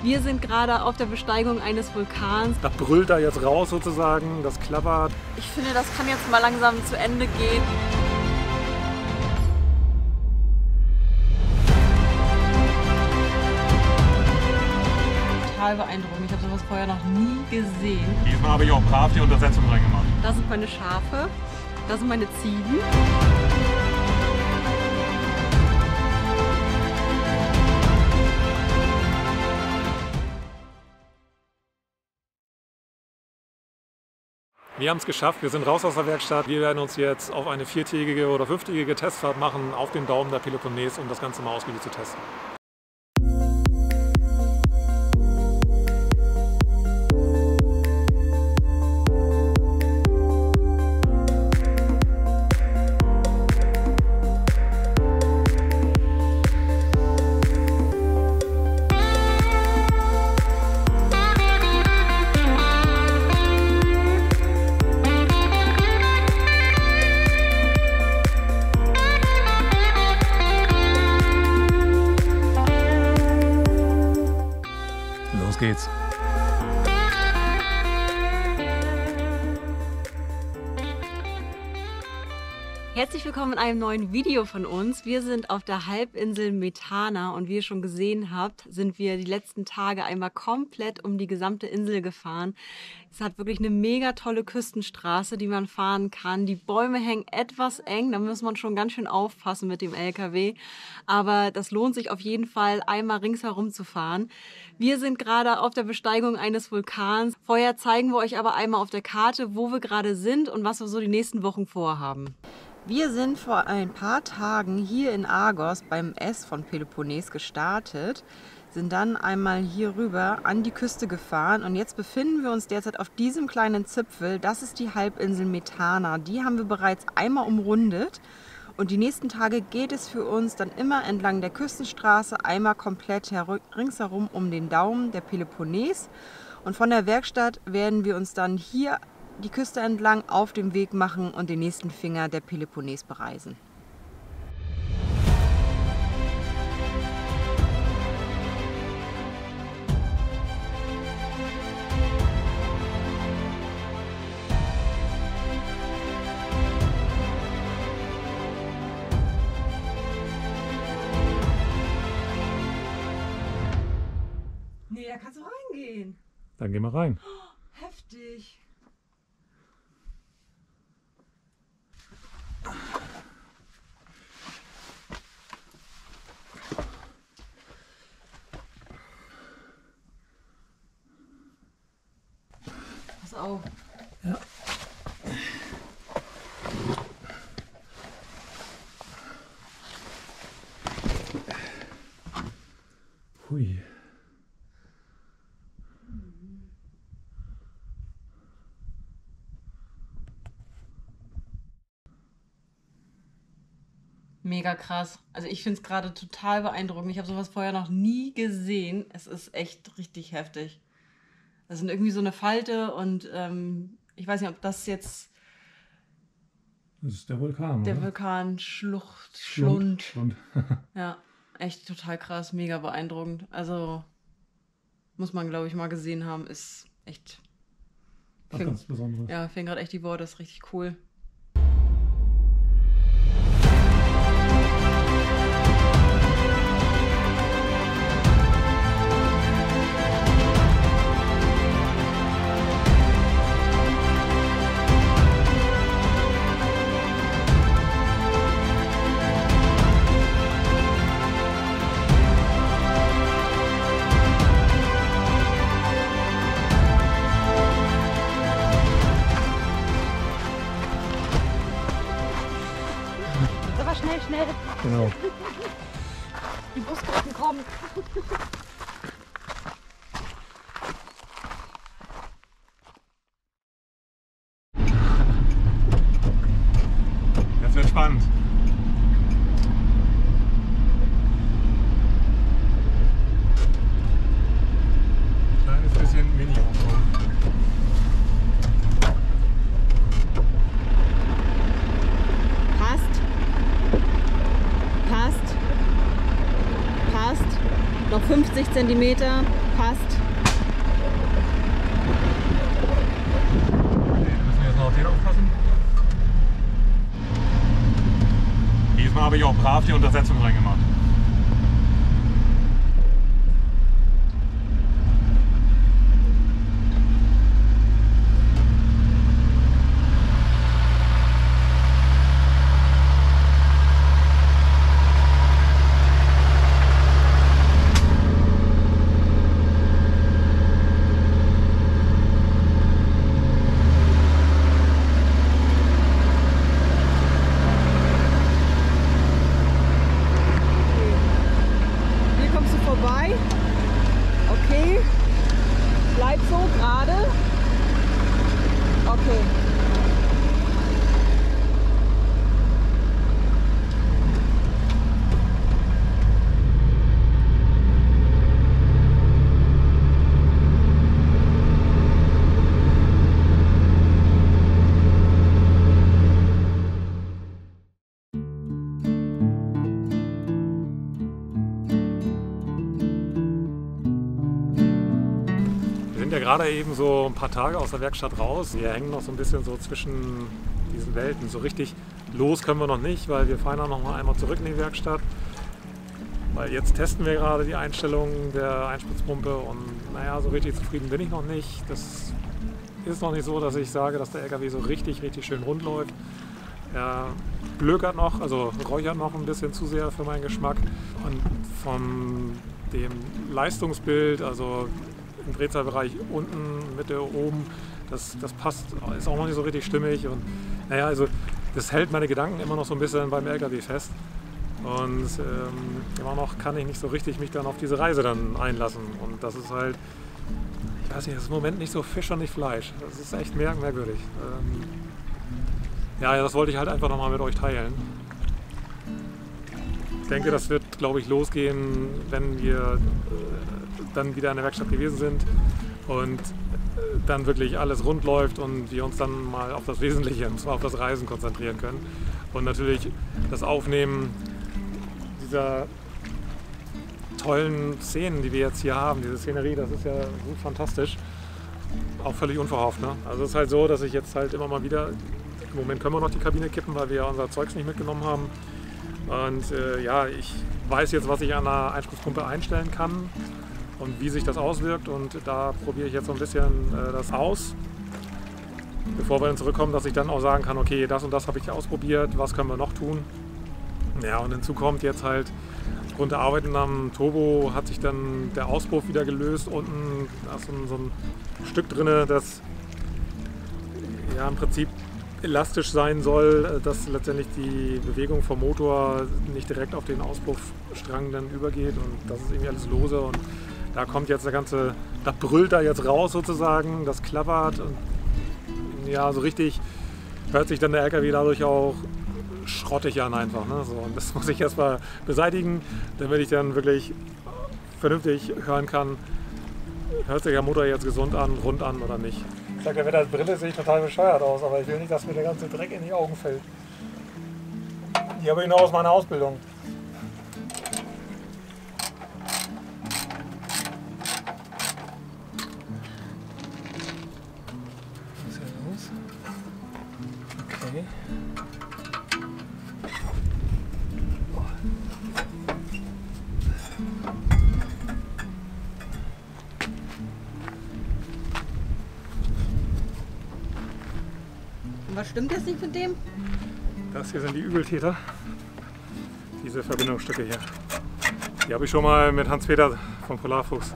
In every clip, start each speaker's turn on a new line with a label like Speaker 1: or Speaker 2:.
Speaker 1: Wir sind gerade auf der Besteigung eines Vulkans.
Speaker 2: Das brüllt da jetzt raus sozusagen, das klappert.
Speaker 1: Ich finde, das kann jetzt mal langsam zu Ende gehen. Total beeindruckend. Ich habe sowas vorher noch nie gesehen.
Speaker 2: Diesmal habe ich auch brav die Untersetzung reingemacht.
Speaker 1: Das sind meine Schafe, das sind meine Ziegen.
Speaker 2: Wir haben es geschafft, wir sind raus aus der Werkstatt. Wir werden uns jetzt auf eine 4-tägige oder 5-tägige Testfahrt machen auf den Daumen der Peloponnes, um das Ganze mal ausgiebig zu testen. Los geht's.
Speaker 1: Herzlich willkommen in einem neuen Video von uns. Wir sind auf der Halbinsel Methana und wie ihr schon gesehen habt, sind wir die letzten Tage einmal komplett um die gesamte Insel gefahren. Es hat wirklich eine mega tolle Küstenstraße, die man fahren kann. Die Bäume hängen etwas eng, da muss man schon ganz schön aufpassen mit dem LKW. Aber das lohnt sich auf jeden Fall, einmal ringsherum zu fahren. Wir sind gerade auf der Besteigung eines Vulkans. Vorher zeigen wir euch aber einmal auf der Karte, wo wir gerade sind und was wir so die nächsten Wochen vorhaben. Wir sind vor ein paar Tagen hier in Argos beim S von Peloponnes gestartet, sind dann einmal hier rüber an die Küste gefahren und jetzt befinden wir uns derzeit auf diesem kleinen Zipfel. Das ist die Halbinsel Methana. Die haben wir bereits einmal umrundet und die nächsten Tage geht es für uns dann immer entlang der Küstenstraße einmal komplett ringsherum um den Daumen der Peloponnes und von der Werkstatt werden wir uns dann hier die Küste entlang auf dem Weg machen und den nächsten Finger der Peloponnes bereisen. Nee, da kannst du reingehen.
Speaker 2: Dann gehen wir rein.
Speaker 1: Oh, heftig. Pass auf.
Speaker 2: Ja. Hui.
Speaker 1: Mega krass. Also ich finde es gerade total beeindruckend. Ich habe sowas vorher noch nie gesehen. Es ist echt richtig heftig. Das sind irgendwie so eine Falte und ich weiß nicht, ob das jetzt...
Speaker 2: Das ist der Vulkan,
Speaker 1: Der
Speaker 2: oder?
Speaker 1: Vulkan Schlund.
Speaker 2: Schlund.
Speaker 1: Ja, echt total krass, mega beeindruckend. Also muss man, glaube ich, mal gesehen haben. Ist echt...
Speaker 2: Was ganz Besonderes.
Speaker 1: Ja, fehlen gerade echt die Worte. Ist richtig cool. Schnell.
Speaker 2: Genau.
Speaker 1: Die Busgruppen kommen.
Speaker 2: Jetzt wird spannend. Kleines bisschen Mini-Offroad.
Speaker 1: Noch 50 cm, passt.
Speaker 2: Müssen wir jetzt noch auf den aufpassen. Diesmal habe ich auch brav die Untersetzung reingemacht.
Speaker 1: Okay, bleib so gerade. Okay.
Speaker 2: Wir sind ja gerade eben so ein paar Tage aus der Werkstatt raus. Wir hängen noch so ein bisschen so zwischen diesen Welten. So richtig los können wir noch nicht, weil wir fahren dann noch mal einmal zurück in die Werkstatt. Weil jetzt testen wir gerade die Einstellung der Einspritzpumpe und naja, so richtig zufrieden bin ich noch nicht. Das ist noch nicht so, dass ich sage, dass der LKW so richtig schön rund läuft. Er blökert noch, also räuchert noch ein bisschen zu sehr für meinen Geschmack. Und von dem Leistungsbild, also im Drehzahlbereich unten, Mitte, oben, das passt, ist auch noch nicht so richtig stimmig. Und naja, also das hält meine Gedanken immer noch so ein bisschen beim LKW fest. Und immer noch kann ich nicht so richtig mich dann auf diese Reise dann einlassen. Und das ist halt, ich weiß nicht, das ist im Moment nicht so Fisch und nicht Fleisch. Das ist echt merkwürdig. Ja, das wollte ich halt einfach nochmal mit euch teilen. Ich denke, das wird, glaube ich, losgehen, wenn wir dann wieder in der Werkstatt gewesen sind und dann wirklich alles rund läuft und wir uns dann mal auf das Wesentliche, und zwar auf das Reisen konzentrieren können. Und natürlich das Aufnehmen dieser tollen Szenen, die wir jetzt hier haben, diese Szenerie, das ist ja so fantastisch. Auch völlig unverhofft. Ne? Also es ist halt so, dass ich jetzt halt immer mal wieder, im Moment können wir noch die Kabine kippen, weil wir ja unser Zeugs nicht mitgenommen haben. Und ja, ich weiß jetzt, was ich an der Einspritzpumpe einstellen kann und wie sich das auswirkt. Und da probiere ich jetzt so ein bisschen das aus, bevor wir dann zurückkommen, dass ich dann auch sagen kann, okay, das und das habe ich ausprobiert, was können wir noch tun. Ja, und hinzu kommt jetzt halt, aufgrund der Arbeiten am Turbo hat sich dann der Auspuff wieder gelöst. Unten ist so ein Stück drin, das ja im Prinzip elastisch sein soll, dass letztendlich die Bewegung vom Motor nicht direkt auf den Auspuffstrang dann übergeht, und das ist irgendwie alles lose, und da kommt jetzt der ganze, da brüllt er jetzt raus sozusagen, das klappert, und ja, so richtig hört sich dann der LKW dadurch auch schrottig an einfach. Ne? So, und das muss ich erstmal beseitigen, damit ich dann wirklich vernünftig hören kann, hört sich der Motor jetzt gesund an, rund an oder nicht. Ich sage, mit der Brille sehe ich total bescheuert aus, aber ich will nicht, dass mir der ganze Dreck in die Augen fällt. Die habe ich nur aus meiner Ausbildung. Was ist hier los? Okay.
Speaker 1: Was stimmt jetzt nicht mit dem?
Speaker 2: Das hier sind die Übeltäter, diese Verbindungsstücke hier. Die habe ich schon mal mit Hans-Peter von Polarfuchs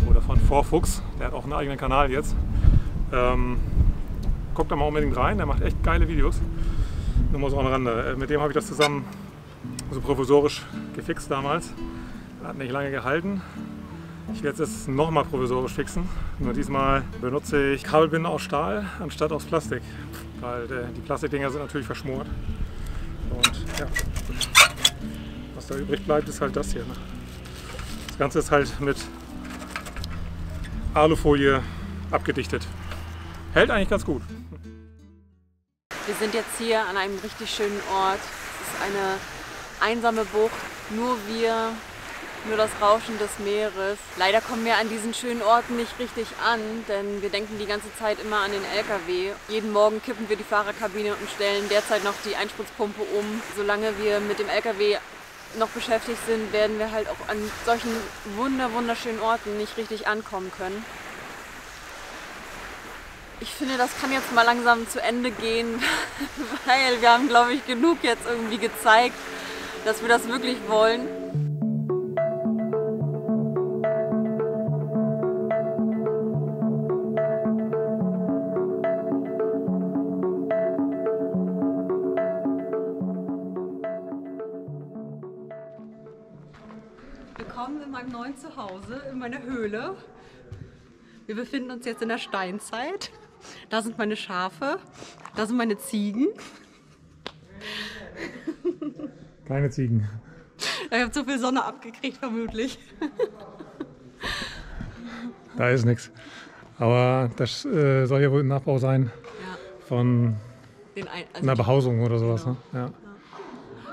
Speaker 2: oder von Vorfuchs, der hat auch einen eigenen Kanal jetzt. Guckt da mal unbedingt rein, der macht echt geile Videos. Nur mal so am Rande. Mit dem habe ich das zusammen so provisorisch gefixt damals. Hat nicht lange gehalten. Ich werde es jetzt nochmal provisorisch fixen. Nur diesmal benutze ich Kabelbinden aus Stahl anstatt aus Plastik. Weil die Plastikdinger sind natürlich verschmort. Und ja, was da übrig bleibt, ist halt das hier. Ne? Das Ganze ist halt mit Alufolie abgedichtet. Hält eigentlich ganz gut.
Speaker 1: Wir sind jetzt hier an einem richtig schönen Ort. Es ist eine einsame Bucht, nur wir nur das Rauschen des Meeres. Leider kommen wir an diesen schönen Orten nicht richtig an, denn wir denken die ganze Zeit immer an den LKW. Jeden Morgen kippen wir die Fahrerkabine und stellen derzeit noch die Einspritzpumpe um. Solange wir mit dem LKW noch beschäftigt sind, werden wir halt auch an solchen wunderschönen Orten nicht richtig ankommen können. Ich finde, das kann jetzt mal langsam zu Ende gehen, weil wir haben, glaube ich, genug jetzt irgendwie gezeigt, dass wir das wirklich wollen. Willkommen in meinem neuen Zuhause, in meiner Höhle. Wir befinden uns jetzt in der Steinzeit. Da sind meine Schafe, da sind meine Ziegen.
Speaker 2: Keine Ziegen.
Speaker 1: Ich habe zu viel Sonne abgekriegt, vermutlich.
Speaker 2: Da ist nichts. Aber das soll ja wohl ein Nachbau sein von einer Behausung oder sowas.
Speaker 1: Genau.
Speaker 2: Ne? Ja.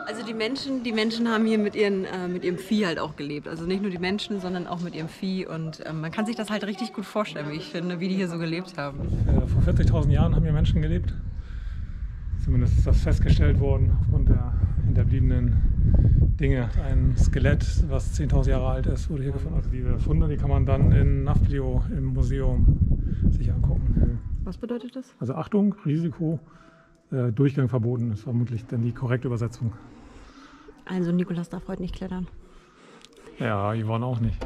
Speaker 1: Also die Menschen haben hier mit ihrem Vieh halt auch gelebt. Also nicht nur die Menschen, sondern auch mit ihrem Vieh. Und man kann sich das halt richtig gut vorstellen, wie ich finde, wie die hier so gelebt haben.
Speaker 2: Vor 40.000 Jahren haben hier Menschen gelebt. Zumindest ist das festgestellt worden aufgrund der hinterbliebenen Dinge. Ein Skelett, was 10.000 Jahre alt ist, wurde hier gefunden. Also diese Funde, die kann man dann in Nafplio im Museum sich angucken.
Speaker 1: Was bedeutet das?
Speaker 2: Also Achtung, Risiko, Durchgang verboten ist vermutlich dann die korrekte Übersetzung.
Speaker 1: Also Nikolas darf heute nicht klettern.
Speaker 2: Ja, Yvonne auch nicht.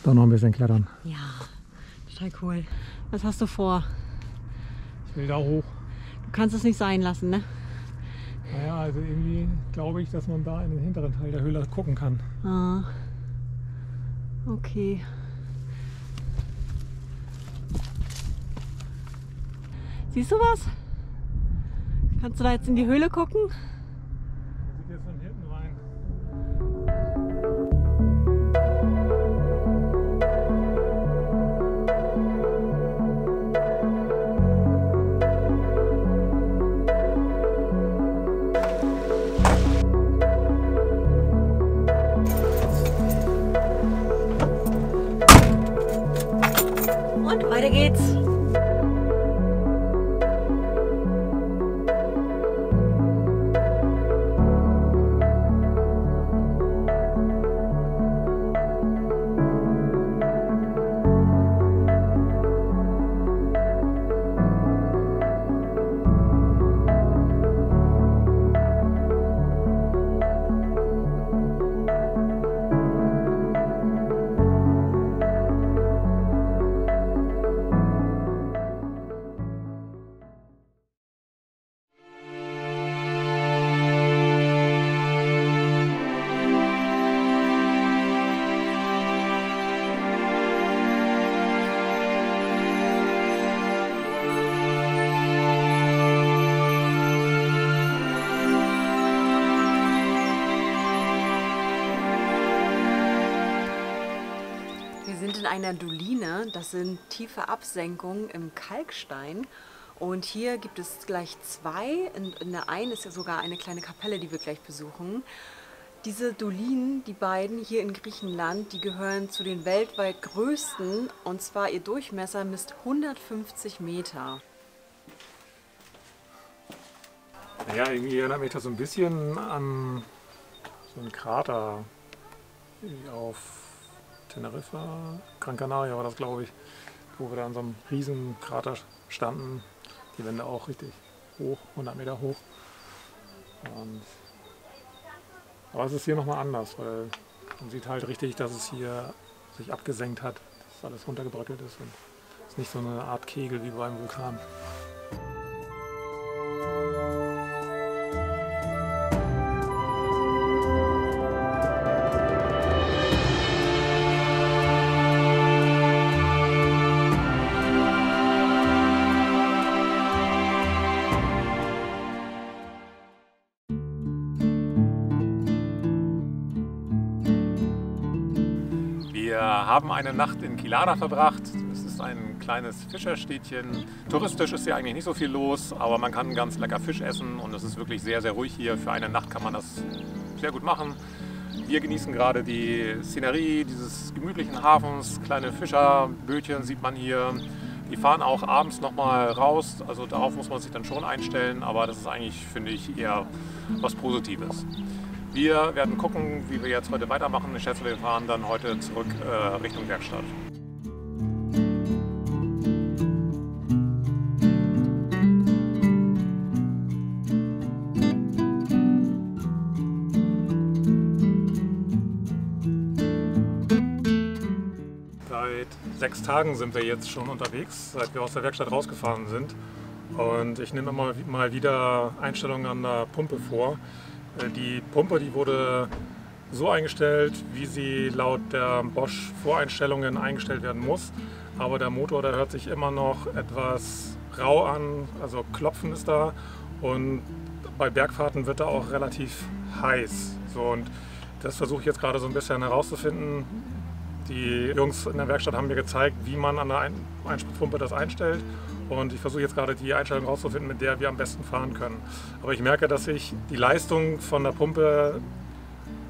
Speaker 2: Doch noch ein bisschen klettern.
Speaker 1: Ja, total cool. Was hast du vor?
Speaker 2: Ich will da hoch.
Speaker 1: Du kannst es nicht sein lassen, ne?
Speaker 2: Naja, also irgendwie glaube ich, dass man da in den hinteren Teil der Höhle gucken kann.
Speaker 1: Ah. Okay. Siehst du was? Kannst du da jetzt in die Höhle gucken?
Speaker 2: Man sieht jetzt von hinten rein.
Speaker 1: Und weiter geht's. In einer Doline, das sind tiefe Absenkungen im Kalkstein, und hier gibt es gleich zwei. In der einen ist ja sogar eine kleine Kapelle, die wir gleich besuchen. Diese Dolinen, die beiden hier in Griechenland, die gehören zu den weltweit größten, und zwar ihr Durchmesser misst 150 Meter.
Speaker 2: Naja, irgendwie erinnert mich das so ein bisschen an so einen Krater auf Teneriffa, Gran Canaria war das, glaube ich, wo wir da an so einem riesen Krater standen. Die Wände auch richtig hoch, 100 Meter hoch. Aber es ist hier nochmal anders, weil man sieht halt richtig, dass es hier sich abgesenkt hat, dass alles runtergebröckelt ist und es ist nicht so eine Art Kegel wie beim Vulkan. haben eine Nacht in Quilada verbracht. Es ist ein kleines Fischerstädtchen. Touristisch ist hier eigentlich nicht so viel los, aber man kann ganz lecker Fisch essen und es ist wirklich sehr, sehr ruhig hier. Für eine Nacht kann man das sehr gut machen. Wir genießen gerade die Szenerie dieses gemütlichen Hafens. Kleine Fischerbötchen sieht man hier. Die fahren auch abends nochmal raus, also darauf muss man sich dann schon einstellen, aber das ist eigentlich, finde ich, eher was Positives. Wir werden gucken, wie wir jetzt heute weitermachen. Ich schätze, wir fahren dann heute zurück Richtung Werkstatt. Seit 6 Tagen sind wir jetzt schon unterwegs, seit wir aus der Werkstatt rausgefahren sind. Und ich nehme immer mal wieder Einstellungen an der Pumpe vor. Die Pumpe, die wurde so eingestellt, wie sie laut der Bosch Voreinstellungen eingestellt werden muss. Aber der Motor, der hört sich immer noch etwas rau an, also Klopfen ist da. Und bei Bergfahrten wird er auch relativ heiß. So, und das versuche ich jetzt gerade so ein bisschen herauszufinden. Die Jungs in der Werkstatt haben mir gezeigt, wie man an der Einspritzpumpe das einstellt. Und ich versuche jetzt gerade die Einstellung herauszufinden, mit der wir am besten fahren können. Aber ich merke, dass ich die Leistung von der Pumpe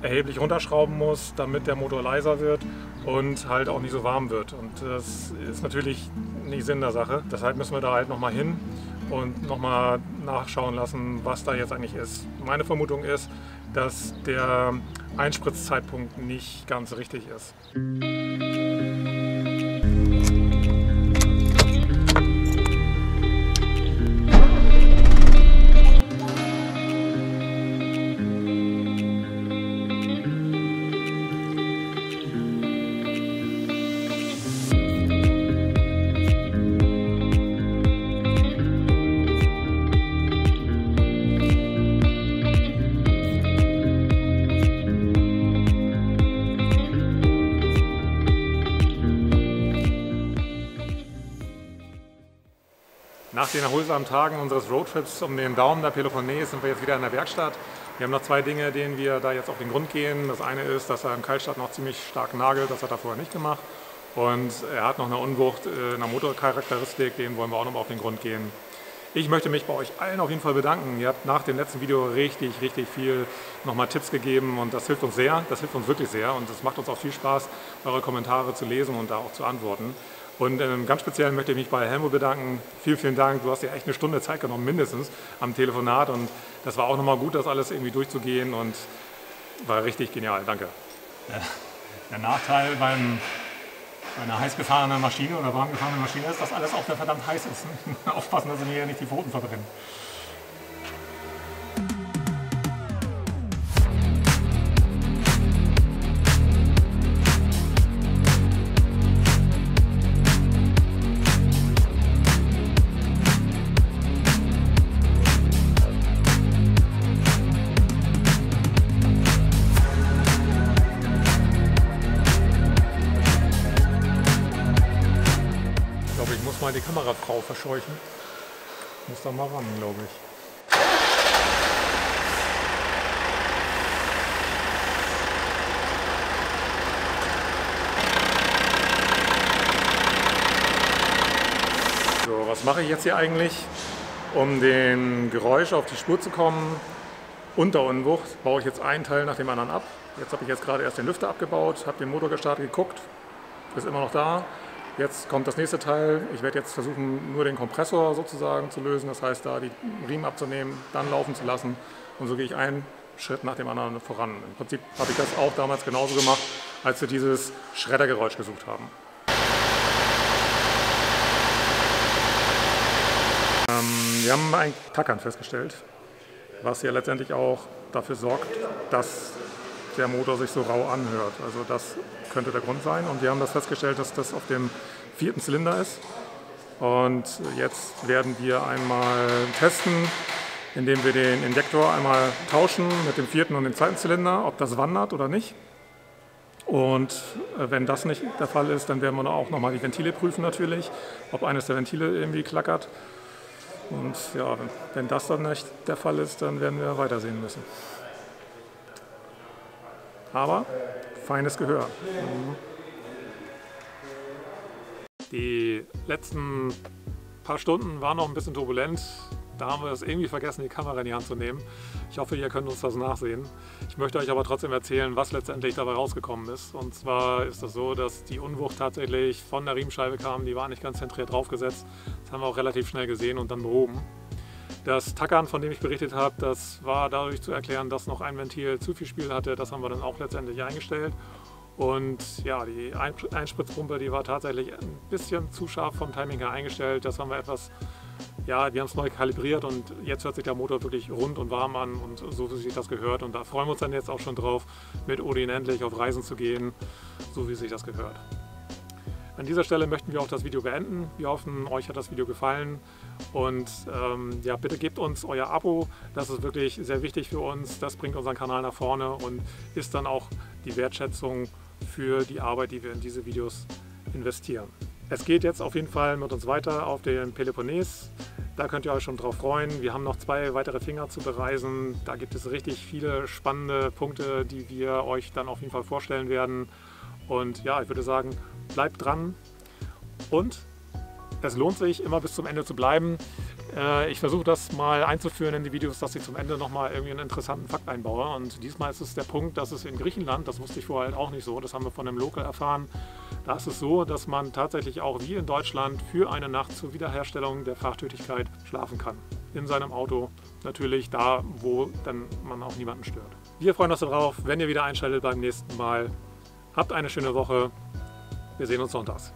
Speaker 2: erheblich runterschrauben muss, damit der Motor leiser wird und halt auch nicht so warm wird. Und das ist natürlich nicht Sinn der Sache. Deshalb müssen wir da halt nochmal hin und nochmal nachschauen lassen, was da jetzt eigentlich ist. Meine Vermutung ist, dass der Einspritzzeitpunkt nicht ganz richtig ist. Nach den erholsamen Tagen unseres Roadtrips um den Daumen der Peloponnes sind wir jetzt wieder in der Werkstatt. Wir haben noch 2 Dinge, denen wir da jetzt auf den Grund gehen. Das eine ist, dass er im Kaltstart noch ziemlich stark nagelt, das hat er vorher nicht gemacht. Und er hat noch eine Unwucht in der Motorcharakteristik, denen wollen wir auch noch mal auf den Grund gehen. Ich möchte mich bei euch allen auf jeden Fall bedanken. Ihr habt nach dem letzten Video richtig viel nochmal Tipps gegeben und das hilft uns sehr, das hilft uns wirklich sehr und es macht uns auch viel Spaß, eure Kommentare zu lesen und da auch zu antworten. Und ganz speziell möchte ich mich bei Helmut bedanken. Vielen Dank. Du hast dir echt eine Stunde Zeit genommen, mindestens, am Telefonat. Und das war auch nochmal gut, das alles irgendwie durchzugehen und war richtig genial. Danke. Der Nachteil bei einer heiß gefahrenen Maschine oder warm gefahrenen Maschine ist, dass alles auch verdammt heiß ist. Aufpassen, dass sie mir nicht die Pfoten verbrennen. Ich muss mal die Kamerafrau verscheuchen. Muss da mal ran, glaube ich. So, was mache ich jetzt hier eigentlich? Um dem Geräusch auf die Spur zu kommen, unter Unwucht, baue ich jetzt einen Teil nach dem anderen ab. Jetzt habe ich jetzt gerade erst den Lüfter abgebaut, habe den Motor gestartet, geguckt, ist immer noch da. Jetzt kommt das nächste Teil. Ich werde jetzt versuchen, nur den Kompressor sozusagen zu lösen. Das heißt, da die Riemen abzunehmen, dann laufen zu lassen. Und so gehe ich einen Schritt nach dem anderen voran. Im Prinzip habe ich das auch damals genauso gemacht, als wir dieses Schreddergeräusch gesucht haben. Wir haben ein Tackern festgestellt, was ja letztendlich auch dafür sorgt, dass der Motor sich so rau anhört. Also das könnte der Grund sein. Und wir haben das festgestellt, dass das auf dem 4. Zylinder ist. Und jetzt werden wir einmal testen, indem wir den Injektor einmal tauschen mit dem 4. und dem 2. Zylinder, ob das wandert oder nicht. Und wenn das nicht der Fall ist, dann werden wir auch nochmal die Ventile prüfen natürlich, ob eines der Ventile irgendwie klackert. Und ja, wenn das dann nicht der Fall ist, dann werden wir weitersehen müssen. Aber feines Gehör. Die letzten paar Stunden waren noch ein bisschen turbulent. Da haben wir es irgendwie vergessen, die Kamera in die Hand zu nehmen. Ich hoffe, ihr könnt uns das nachsehen. Ich möchte euch aber trotzdem erzählen, was letztendlich dabei rausgekommen ist. Und zwar ist das so, dass die Unwucht tatsächlich von der Riemenscheibe kam. Die war nicht ganz zentriert draufgesetzt. Das haben wir auch relativ schnell gesehen und dann behoben. Das Tackern, von dem ich berichtet habe, das war dadurch zu erklären, dass noch ein Ventil zu viel Spiel hatte. Das haben wir dann auch letztendlich eingestellt. Und ja, die Einspritzpumpe, die war tatsächlich ein bisschen zu scharf vom Timing her eingestellt. Das haben wir etwas, ja, wir haben es neu kalibriert und jetzt hört sich der Motor wirklich rund und warm an und so wie sich das gehört. Und da freuen wir uns dann jetzt auch schon drauf, mit Odin endlich auf Reisen zu gehen, so wie sich das gehört. An dieser Stelle möchten wir auch das Video beenden. Wir hoffen, euch hat das Video gefallen und ja, bitte gebt uns euer Abo. Das ist wirklich sehr wichtig für uns. Das bringt unseren Kanal nach vorne und ist dann auch die Wertschätzung für die Arbeit, die wir in diese Videos investieren. Es geht jetzt auf jeden Fall mit uns weiter auf den Peloponnes. Da könnt ihr euch schon drauf freuen. Wir haben noch 2 weitere Finger zu bereisen. Da gibt es richtig viele spannende Punkte, die wir euch dann auf jeden Fall vorstellen werden. Und ja, ich würde sagen, bleibt dran und es lohnt sich, immer bis zum Ende zu bleiben. Ich versuche das mal einzuführen in die Videos, dass ich zum Ende nochmal irgendwie einen interessanten Fakt einbaue. Und diesmal ist es der Punkt, dass es in Griechenland, das wusste ich vorher halt auch nicht so, das haben wir von einem Local erfahren, da ist es so, dass man tatsächlich auch wie in Deutschland für eine Nacht zur Wiederherstellung der Fahrtüchtigkeit schlafen kann. In seinem Auto, natürlich da, wo dann man auch niemanden stört. Wir freuen uns darauf, wenn ihr wieder einschaltet beim nächsten Mal. Habt eine schöne Woche. Wir sehen uns sonntags.